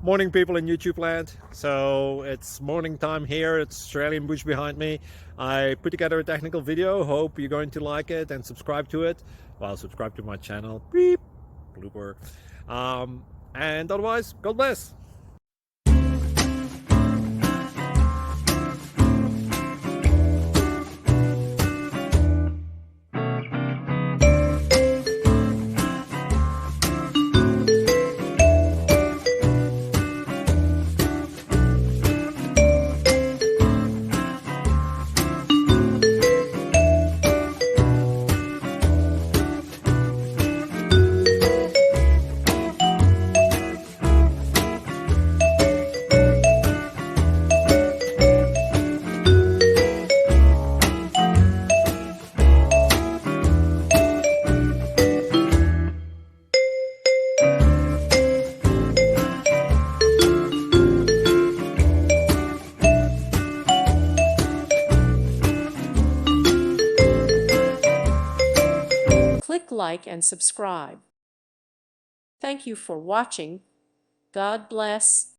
Morning, people in YouTube land. So it's morning time here. It's Australian bush behind me. I put together a technical video. Hope you're going to like it and subscribe to it. Well, subscribe to my channel. Beep. Blooper. And otherwise, God bless. Click like and subscribe. Thank you for watching. God bless.